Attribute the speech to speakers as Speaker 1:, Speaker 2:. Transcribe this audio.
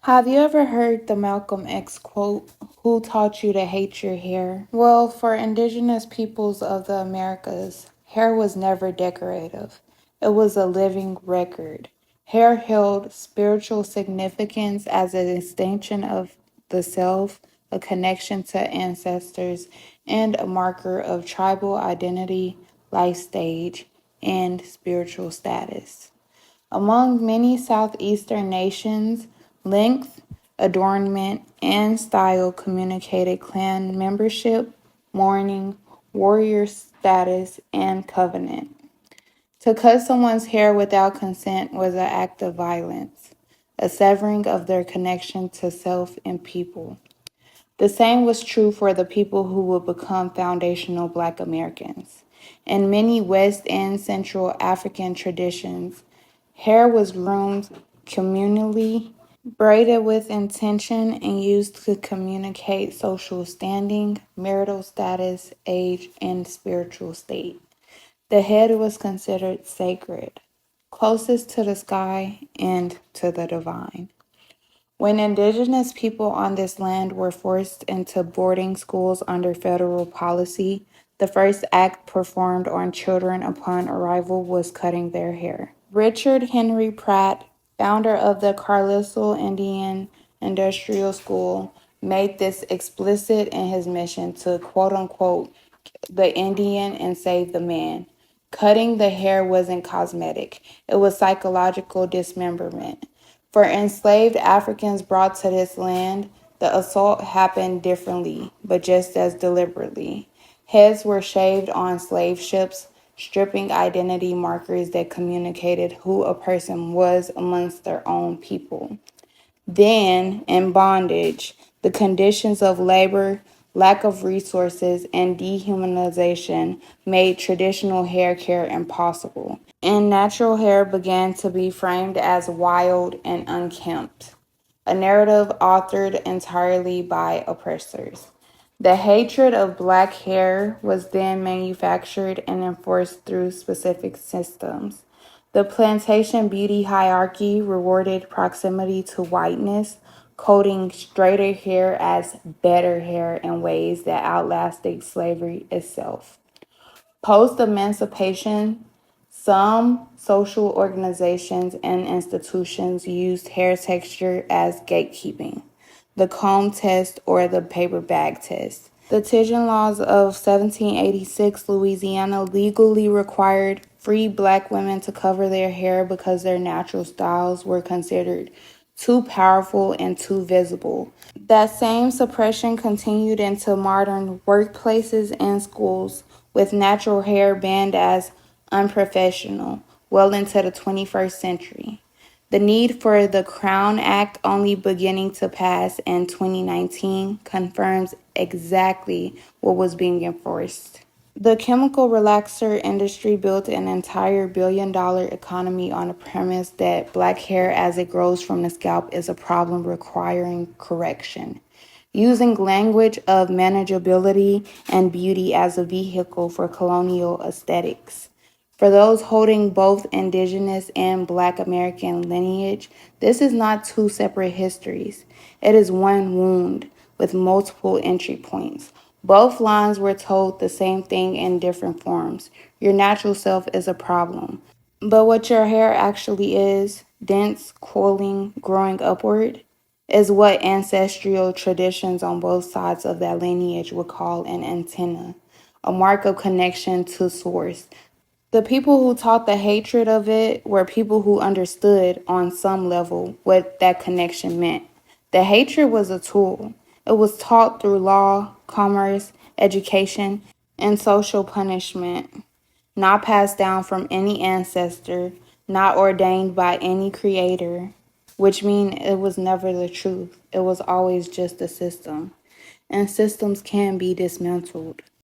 Speaker 1: Have you ever heard the Malcolm X quote, "Who taught you to hate your hair?" Well, for indigenous peoples of the Americas, hair was never decorative. It was a living record. Hair held spiritual significance as an extension of the self, a connection to ancestors, and a marker of tribal identity, life stage, and spiritual status. Among many southeastern nations, length, adornment, and style communicated clan membership, mourning, warrior status, and covenant. To cut someone's hair without consent was an act of violence, a severing of their connection to self and people. The same was true for the people who would become foundational Black Americans. In many West and Central African traditions, hair was groomed communally, braided with intention, and used to communicate social standing, marital status, age, and spiritual state. The head was considered sacred, closest to the sky and to the divine. When indigenous people on this land were forced into boarding schools under federal policy, the first act performed on children upon arrival was cutting their hair. Richard Henry Pratt, founder of the Carlisle Indian Industrial School, made this explicit in his mission to quote unquote the Indian and save the man. Cutting the hair wasn't cosmetic, it was psychological dismemberment. For enslaved Africans brought to this land, the assault happened differently, but just as deliberately. Heads were shaved on slave ships, stripping identity markers that communicated who a person was amongst their own people. Then, in bondage, the conditions of labor, lack of resources, and dehumanization made traditional hair care impossible, and natural hair began to be framed as wild and unkempt, a narrative authored entirely by oppressors. The hatred of Black hair was then manufactured and enforced through specific systems. The plantation beauty hierarchy rewarded proximity to whiteness, coding straighter hair as better hair in ways that outlasted slavery itself. Post emancipation, some social organizations and institutions used hair texture as gatekeeping, the comb test or the paper bag test. The Tigeon laws of 1786 Louisiana legally required free Black women to cover their hair because their natural styles were considered too powerful and too visible. That same suppression continued into modern workplaces and schools, with natural hair banned as unprofessional well into the 21st century. The need for the Crown Act only beginning to pass in 2019 confirms exactly what was being enforced. The chemical relaxer industry built an entire billion-dollar economy on the premise that Black hair as it grows from the scalp is a problem requiring correction, using language of manageability and beauty as a vehicle for colonial aesthetics. For those holding both indigenous and Black American lineage, this is not two separate histories. It is one wound with multiple entry points. Both lines were told the same thing in different forms. Your natural self is a problem. But what your hair actually is, dense, coiling, growing upward, is what ancestral traditions on both sides of that lineage would call an antenna, a mark of connection to source. The people who taught the hatred of it were people who understood on some level what that connection meant. The hatred was a tool. It was taught through law, commerce, education, and social punishment, not passed down from any ancestor, not ordained by any creator, which means it was never the truth. It was always just a system. And systems can be dismantled.